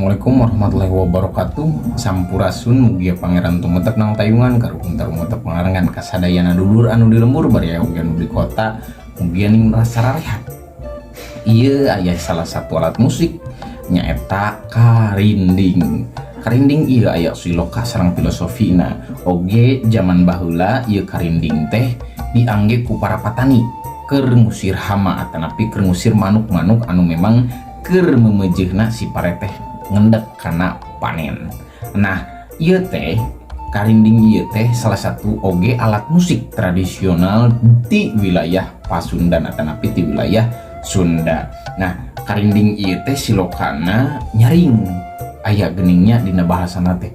Assalamualaikum warahmatullahi wabarakatuh. Sampurasun mugia pangeran tumetep nang tayungan karukun tarumutep pangarengan kasadayana dulur anu di lembur bari aya anu di kota mugia ning rasa rehat. Ieu aya salah satu alat musik nyaeta karinding. Karinding ieu aya siloka sareng filosofina. Oge zaman baheula ieu karinding teh diangge ku para patani keur ngusir hama atanapi keur ngusir manuk-manuk anu memang keur memejehna si pareteh ngendek karena panen. Nah, ieu teh karinding ieu teh salah satu oge alat musik tradisional di wilayah Pasundan atanapi di wilayah Sunda. Nah, karinding ieu teh silokana nyaring aya geningnya dina bahasana teh